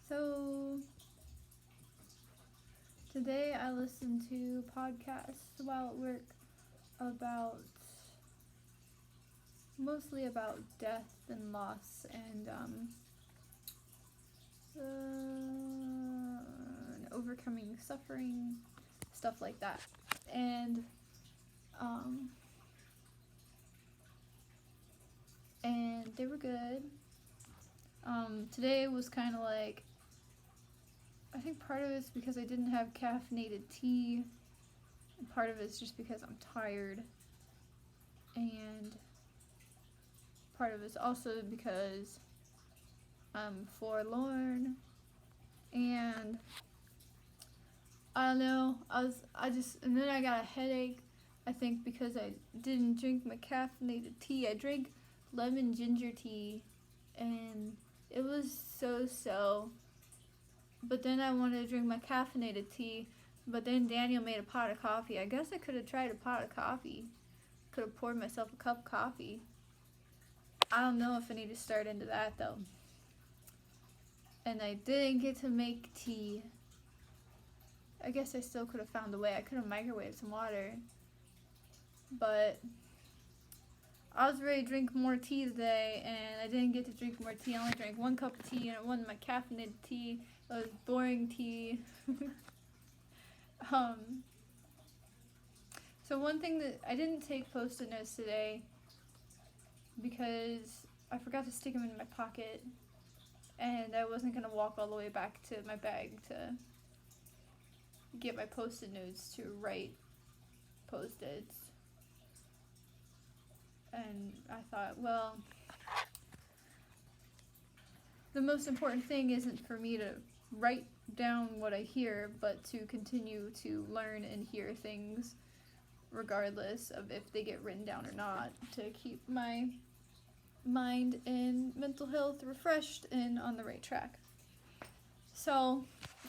So today I listened to podcasts while at work about mostly about death and loss and overcoming suffering, stuff like that. And um, and they were good. Today was kind of like, I think part of it's because I didn't have caffeinated tea, and part of it's just because I'm tired, and part of it's also because I'm forlorn, and I don't know, and then I got a headache, I think because I didn't drink my caffeinated tea. I drank lemon ginger tea, and it was so, but then I wanted to drink my caffeinated tea, but then Daniel made a pot of coffee. I guess I could have tried a pot of coffee. Could have poured myself a cup of coffee. I don't know if I need to start into that though. And I didn't get to make tea. I guess I still could have found a way. I could have microwaved some water. But I was ready to drink more tea today, and I didn't get to drink more tea. I only drank 1 cup of tea, and it wasn't my caffeinated tea. It was boring tea. So one thing that I didn't take Post-it notes today because I forgot to stick them in my pocket, and I wasn't going to walk all the way back to my bag to get my Post-it notes to write Post-its. And I thought, well, the most important thing isn't for me to write down what I hear, but to continue to learn and hear things regardless of if they get written down or not, to keep my mind and mental health refreshed and on the right track. So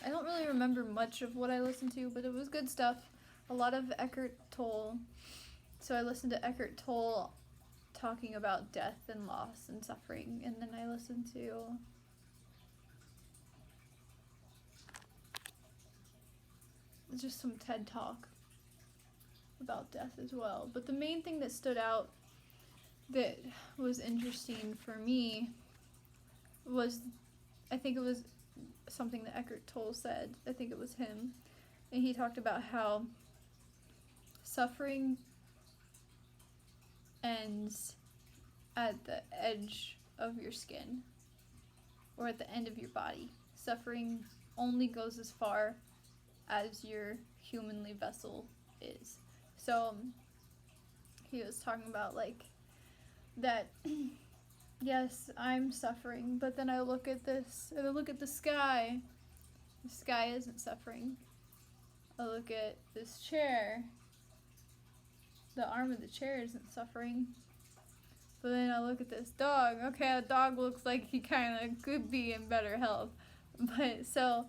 I don't really remember much of what I listened to, but it was good stuff. A lot of Eckhart Tolle. So I listened to Eckhart Tolle talking about death and loss and suffering, and then I listened to just some TED Talk about death as well. But the main thing that stood out that was interesting for me was, I think it was something that Eckhart Tolle said. I think it was him. And he talked about how suffering ends at the edge of your skin or at the end of your body. Suffering only goes as far as your humanly vessel is. So he was talking about like that, yes, I'm suffering, but then I look at this, and I look at the sky. The sky isn't suffering. I look at this chair. The arm of the chair isn't suffering. But then I look at this dog. Okay, a dog looks like he kind of could be in better health. But so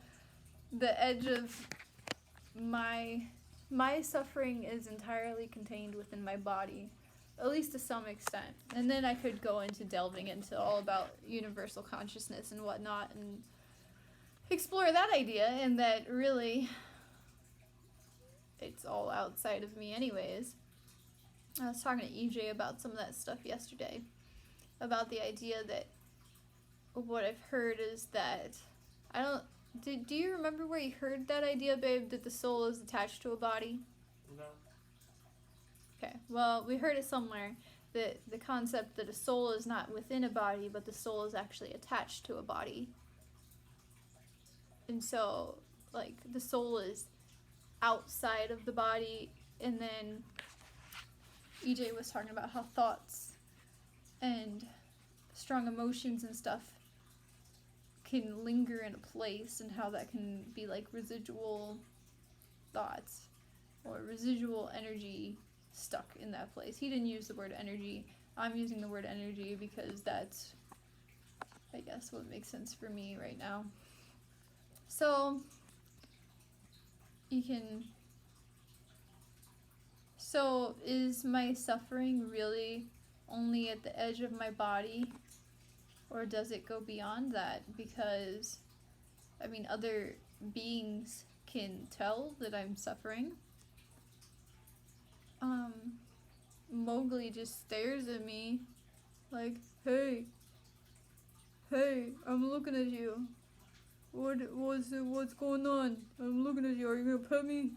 the edge of my suffering is entirely contained within my body, at least to some extent. And then I could go into delving into all about universal consciousness and whatnot and explore that idea, and that really it's all outside of me anyways. I was talking to EJ about some of that stuff yesterday, about the idea that what I've heard is that do you remember where you heard that idea, babe, that the soul is attached to a body? No. Okay, well, we heard it somewhere, that the concept that a soul is not within a body, but the soul is actually attached to a body. And so, like, the soul is outside of the body, and then EJ was talking about how thoughts and strong emotions and stuff can linger in a place, and how that can be like residual thoughts or residual energy stuck in that place. He didn't use the word energy. I'm using the word energy because that's, I guess, what makes sense for me right now. So is my suffering really only at the edge of my body, or does it go beyond that? Because I mean, other beings can tell that I'm suffering. Mowgli just stares at me like, hey, I'm looking at you. What's going on? I'm looking at you. Are you gonna pet me?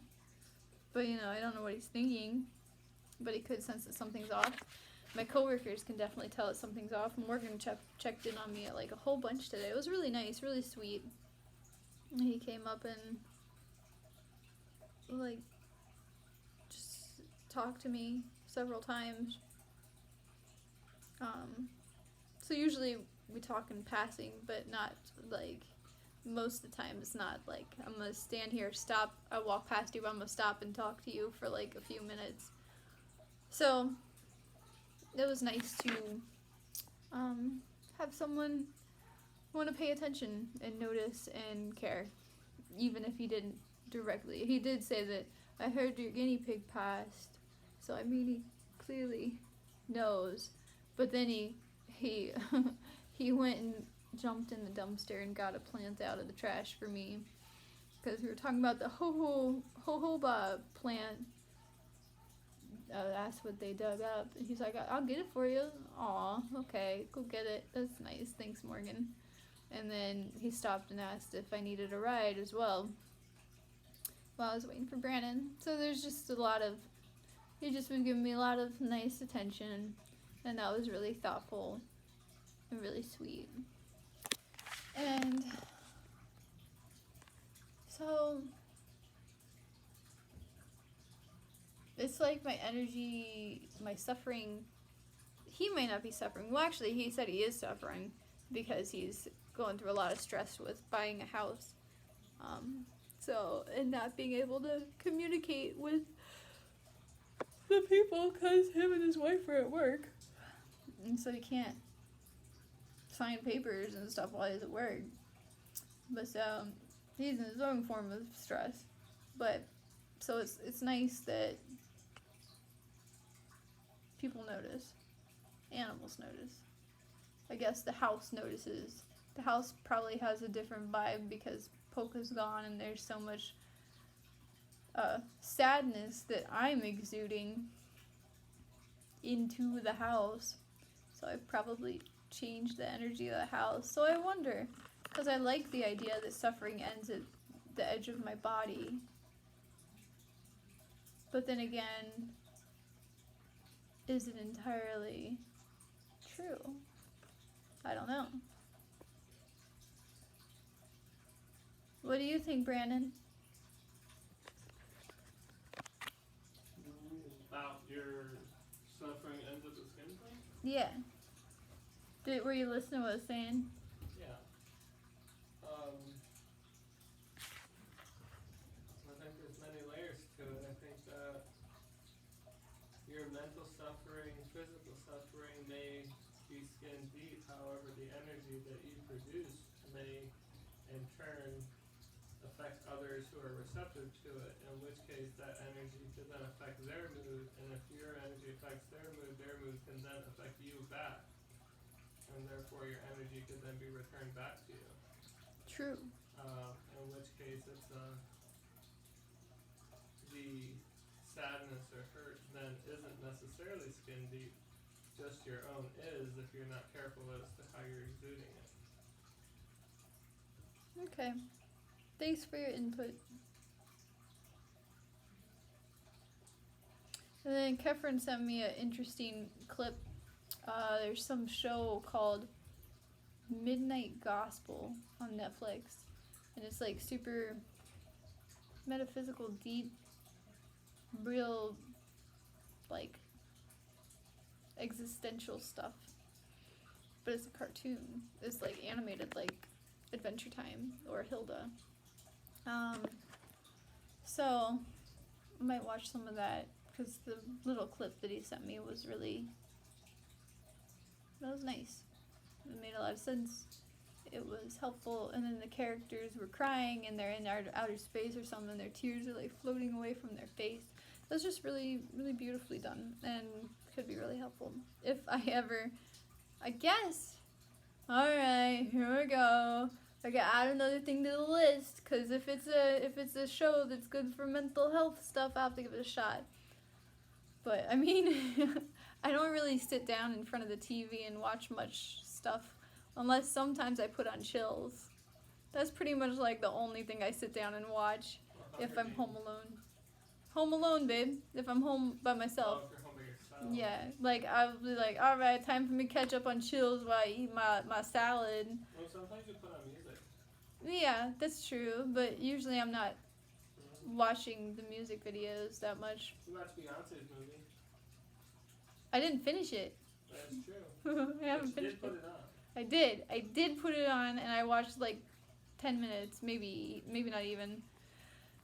But I don't know what he's thinking. But he could sense that something's off. My coworkers can definitely tell that something's off. Morgan checked in on me at like a whole bunch today. It was really nice, really sweet. He came up and like just talked to me several times. So usually we talk in passing, but not like most of the time. It's not like I'm gonna stand here, stop, I walk past you, I'm gonna stop and talk to you for like a few minutes. So it was nice to have someone want to pay attention and notice and care, even if he didn't directly. He did say that I heard your guinea pig passed, so I mean he clearly knows. But then he he went and jumped in the dumpster and got a plant out of the trash for me, because we were talking about the jojoba plant. That's what they dug up. And he's like, I'll get it for you. Aw, okay, go get it. That's nice. Thanks, Morgan. And then he stopped and asked if I needed a ride as well while I was waiting for Brandon. So there's just he just was giving me a lot of nice attention, and that was really thoughtful and really sweet. And so it's like my energy, my suffering, he may not be suffering. Well, actually, he said he is suffering because he's going through a lot of stress with buying a house. And not being able to communicate with the people because him and his wife are at work. And so he can't sign papers and stuff while he's at work. But so he's in his own form of stress. But so it's nice that people notice. Animals notice. I guess the house notices. The house probably has a different vibe because Polka's gone and there's so much sadness that I'm exuding into the house. So I've probably changed the energy of the house. So I wonder, because I like the idea that suffering ends at the edge of my body. But then again, is it entirely true? I don't know. What do you think, Brandon? About your suffering ends at the skin thing? Yeah. Were you listening to what I was saying? Yeah. I think there's many layers to it. I think that your mental suffering, physical suffering may be skin deep. However, the energy that you produce may, in turn, affect others who are receptive to it, in which case that energy could then affect their mood, and if your energy affects their mood can then affect you back, and therefore your energy could then be returned back to you. True. In which case it's the sadness or hurt then isn't necessarily skin deep, just your own is if you're not careful as to how you're exuding it. Okay. Thanks for your input. And then Kefren sent me an interesting clip. There's some show called Midnight Gospel on Netflix. And it's like super metaphysical, deep, real, like, existential stuff. But it's a cartoon. It's like animated like Adventure Time or Hilda. So I might watch some of that because the little clip that he sent me was nice. It made a lot of sense. It was helpful, and then the characters were crying and they're in outer space or something. Their tears are like floating away from their face. It was just really, really beautifully done and could be really helpful if I ever, I guess. Alright, here we go. I gotta add another thing to the list, because if it's a show that's good for mental health stuff, I'll have to give it a shot. But I mean, I don't really sit down in front of the TV and watch much stuff, unless sometimes I put on Chills. That's pretty much like the only thing I sit down and watch if I'm home alone. Home alone, babe. If I'm home by myself. Oh, if you're home by yourself. Yeah, like I'll be like, all right, time for me to catch up on Chills while I eat my salad. Well, sometimes you put on music. Yeah, that's true, but usually I'm not watching the music videos that much. You watched Beyonce's movie. I didn't finish it. That's true. I haven't But you finished did put it. it on. I did put it on, and I watched like 10 minutes, maybe not even.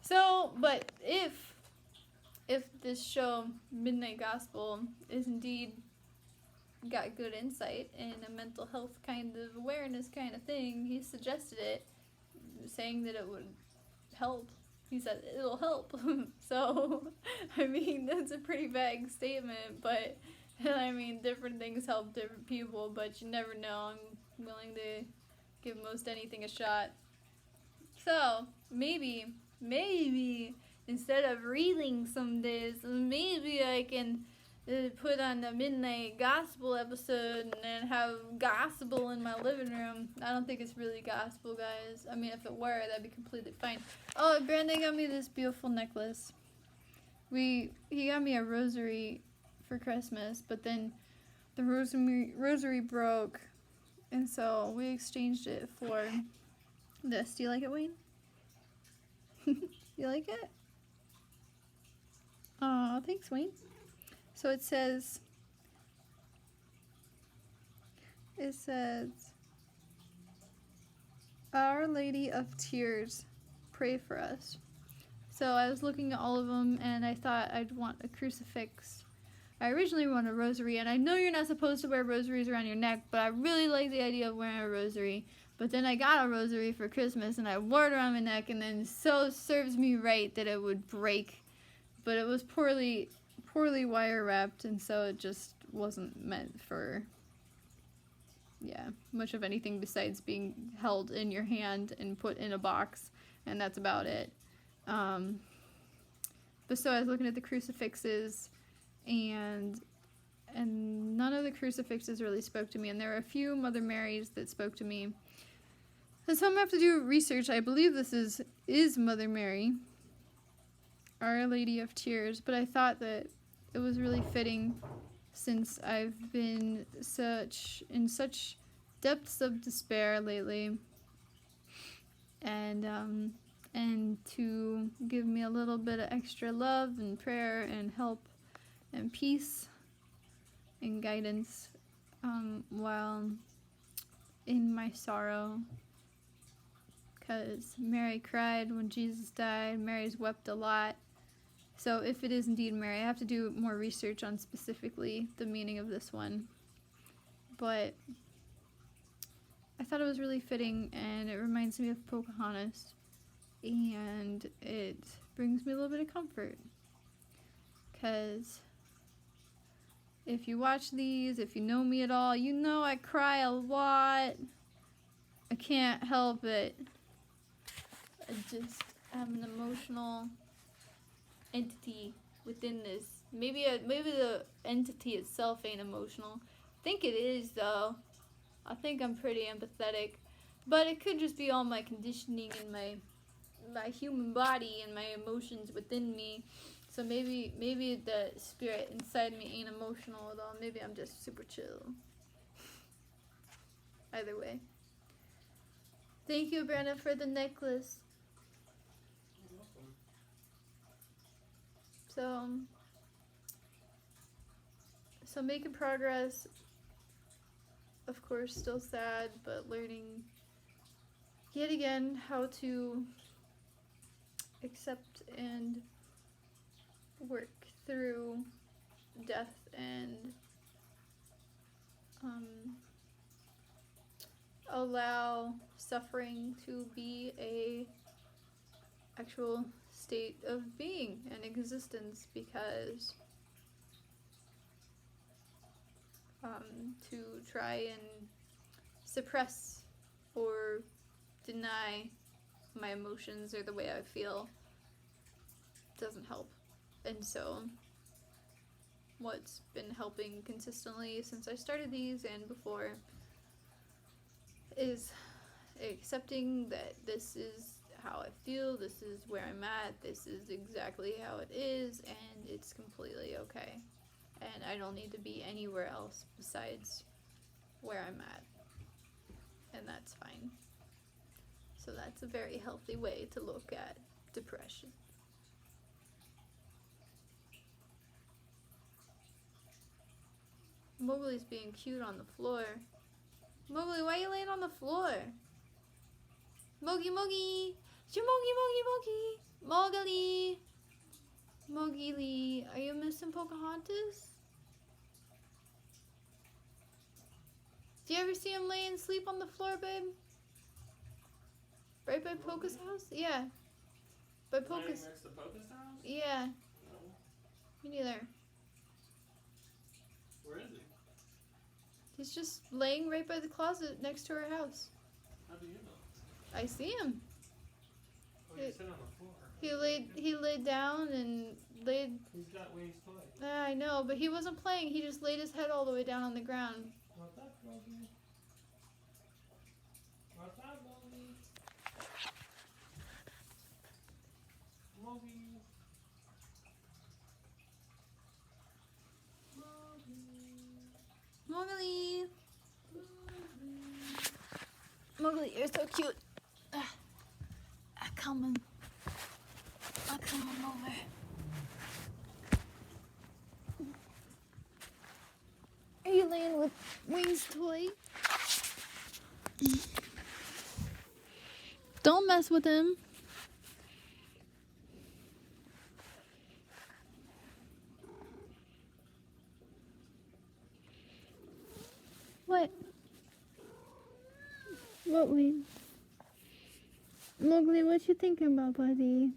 So, but if this show, Midnight Gospel, is indeed got good insight and a mental health kind of awareness kind of thing, he suggested it, saying that it would help. He said it'll help. So, I mean, that's a pretty vague statement, but I mean, different things help different people, but you never know. I'm willing to give most anything a shot. So, maybe, instead of reading some days, maybe I can put on the Midnight Gospel episode and then have gospel in my living room. I don't think it's really gospel, guys. I mean, if it were, that'd be completely fine. Oh, Brandon got me this beautiful necklace. He got me a rosary for Christmas, but then the rosary broke, and so we exchanged it for this. Do you like it, Wayne? You like it? Oh, thanks, Wayne. So it says, Our Lady of Tears, pray for us. So I was looking at all of them, and I thought I'd want a crucifix. I originally wanted a rosary, and I know you're not supposed to wear rosaries around your neck, but I really like the idea of wearing a rosary. But then I got a rosary for Christmas, and I wore it around my neck, and then so serves me right that it would break. But it was poorly wire wrapped, and so it just wasn't meant for, much of anything besides being held in your hand and put in a box, and that's about it. But so I was looking at the crucifixes, and none of the crucifixes really spoke to me, and there were a few Mother Marys that spoke to me. And so I'm going to have to do research. I believe this is Mother Mary, Our Lady of Tears, but I thought that it was really fitting since I've been in such depths of despair lately, and to give me a little bit of extra love and prayer and help and peace and guidance while in my sorrow. Because Mary cried when Jesus died. Mary's wept a lot. So if it is indeed Mary, I have to do more research on specifically the meaning of this one. But I thought it was really fitting, and it reminds me of Pocahontas. And it brings me a little bit of comfort. Because if you watch these, if you know me at all, you know I cry a lot. I can't help it. I just have an emotional entity within this. Maybe the entity itself ain't emotional. I think it is, though. I think I'm pretty empathetic. But it could just be all my conditioning and my human body and my emotions within me. So maybe the spirit inside me ain't emotional at all. Maybe I'm just super chill. Either way. Thank you, Brenda, for the necklace. You're welcome. So making progress. Of course, still sad, but learning yet again how to accept and work through death and allow suffering to be a actual state of being and existence, because to try and suppress or deny my emotions or the way I feel doesn't help. And so what's been helping consistently since I started these and before is accepting that this is how I feel, this is where I'm at, this is exactly how it is, and it's completely okay. And I don't need to be anywhere else besides where I'm at. And that's fine. So that's a very healthy way to look at depression. Mowgli's being cute on the floor. Mowgli, why are you laying on the floor? Mowgli, Mowgli! It's your Mowgli, Mowgli, Mowgli! Mowgli, are you missing Pocahontas? Do you ever see him lay and sleep on the floor, babe? Right by Poca's house? Yeah. By Lying Poca's. next to Poca's house? Yeah, No. me neither. Where is he? He's just laying right by the closet next to her house. How do you know? I see him. Oh, you sit on the floor. He laid down and laid. He's got Wayne's toy. I know, but he wasn't playing. He just laid his head all the way down on the ground. What's up, Mowgli? What's up, Mowgli? Mowgli. Mowgli. Mowgli, you're so cute. Come on. Come on over. Are you laying with Wayne's toy? Don't mess with him. What? What, Wayne? Mowgli, what you thinking about, buddy?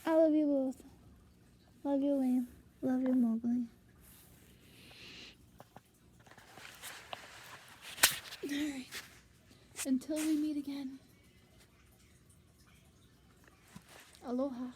I love you both. Love you, Wayne. Love you, Mowgli. Alright. Until we meet again. Aloha.